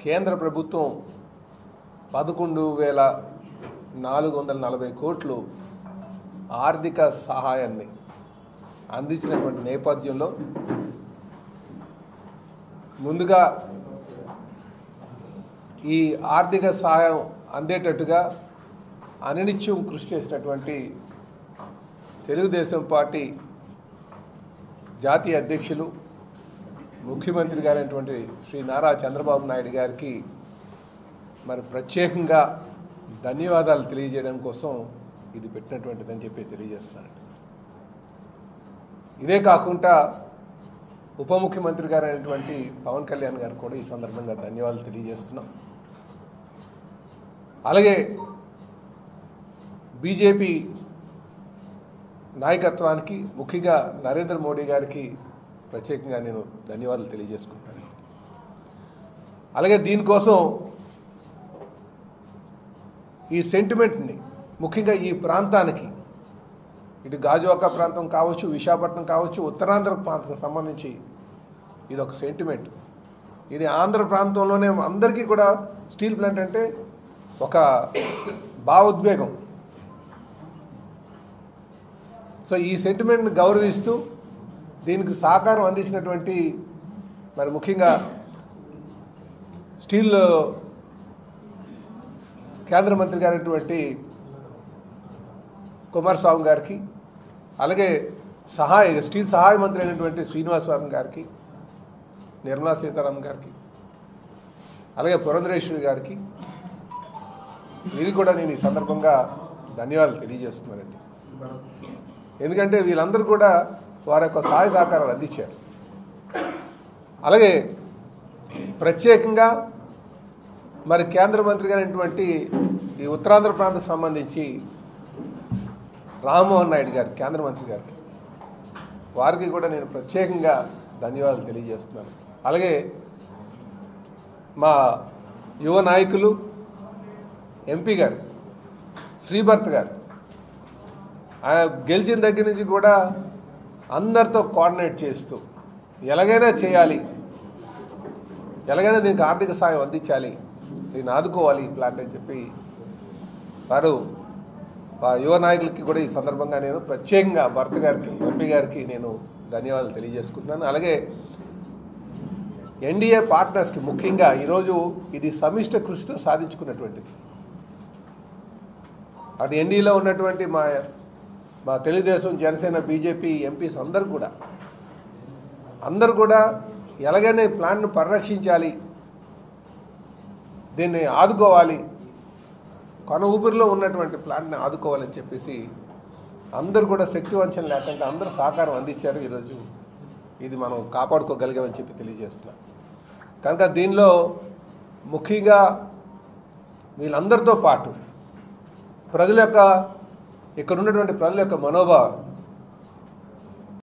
కేంద్ర ప్రభుత్వం 11,440 కోట్లు ఆర్థిక సహాయాన్ని అందించినటువంటి నేపథ్యంలో ముందుగా ఈ ఆర్థిక సహాయం అందేటట్టుగా అనినిత్యం కృషి చేసినటువంటి తెలుగుదేశం పార్టీ జాతీయ అధ్యక్షులు ముఖ్యమంత్రి గారైనటువంటి శ్రీ నారా చంద్రబాబు నాయుడు గారికి మరి ప్రత్యేకంగా ధన్యవాదాలు తెలియజేయడం కోసం ఇది పెట్టినటువంటిదని చెప్పి తెలియజేస్తున్నానండి. ఇదే కాకుండా ఉప ముఖ్యమంత్రి గారైనటువంటి పవన్ కళ్యాణ్ గారు కూడా ఈ సందర్భంగా ధన్యవాదాలు తెలియజేస్తున్నాం. అలాగే బీజేపీ నాయకత్వానికి ముఖ్యంగా నరేంద్ర మోడీ గారికి ప్రత్యేకంగా నేను ధన్యవాదాలు తెలియజేసుకుంటాను. అలాగే దీనికోసం ఈ సెంటిమెంట్ని ముఖ్యంగా ఈ ప్రాంతానికి ఇటు గాజువాక ప్రాంతం కావచ్చు, విశాఖపట్నం కావచ్చు, ఉత్తరాంధ్ర ప్రాంతం సంబంధించి ఇది ఒక సెంటిమెంట్. ఇది ఆంధ్ర ప్రాంతంలోనే అందరికీ కూడా స్టీల్ ప్లాంట్ అంటే ఒక భావోద్వేగం. సో ఈ సెంటిమెంట్ని గౌరవిస్తూ దీనికి సహకారం అందించినటువంటి మరి ముఖ్యంగా స్టీల్ కేంద్ర మంత్రి గారైనటువంటి కుమారస్వామి గారికి, అలాగే స్టీల్ సహాయ మంత్రి అయినటువంటి శ్రీనివాసస్వామి గారికి, నిర్మలా సీతారామన్ గారికి, అలాగే పురంధరేశ్వరి గారికి వీరికి కూడా నేను ఈ సందర్భంగా ధన్యవాదాలు తెలియజేస్తున్నానండి. ఎందుకంటే వీళ్ళందరూ కూడా వారి యొక్క సహాయ సహకారాలు అందించారు. అలాగే ప్రత్యేకంగా మరి కేంద్ర మంత్రి గారైనటువంటి ఈ ఉత్తరాంధ్ర ప్రాంతానికి సంబంధించి రామ్మోహన్ నాయుడు గారు కేంద్ర మంత్రి గారికి వారికి కూడా నేను ప్రత్యేకంగా ధన్యవాదాలు తెలియజేస్తున్నాను. అలాగే మా యువ నాయకులు ఎంపీ గారు శ్రీభర్త్ గారు ఆయన గెలిచిన దగ్గర నుంచి కూడా అందరితో కోఆర్డినేట్ చేస్తూ ఎలాగైనా చేయాలి, ఎలాగైనా దీనికి ఆర్థిక సాయం అందించాలి, దీన్ని ఆదుకోవాలి ఈ ప్లాంట్ అని చెప్పి వారు యువ నాయకులకి కూడా ఈ సందర్భంగా నేను ప్రత్యేకంగా భర్త గారికి ఎంపీ గారికి నేను ధన్యవాదాలు తెలియజేసుకుంటున్నాను. అలాగే ఎన్డీఏ పార్ట్నర్స్కి ముఖ్యంగా ఈరోజు ఇది సమిష్ట కృషితో సాధించుకున్నటువంటిది. అటు ఎన్డీఏలో ఉన్నటువంటి మా తెలుగుదేశం, జనసేన, బీజేపీ ఎంపీస్ అందరూ కూడా ఎలాగైనా ఈ ప్లాంట్ను పరిరక్షించాలి, దీన్ని ఆదుకోవాలి, కొన ఊపిరిలో ఉన్నటువంటి ప్లాంట్ని ఆదుకోవాలని చెప్పేసి అందరూ కూడా శక్తి వంచన లేకుండా అందరూ సహకారం అందించారు. ఈరోజు ఇది మనం కాపాడుకోగలిగామని చెప్పి తెలియజేస్తున్నాం. కనుక దీనిలో ముఖ్యంగా వీళ్ళందరితో పాటు ఇక్కడ ఉన్నటువంటి ప్రజల యొక్క మనోభావం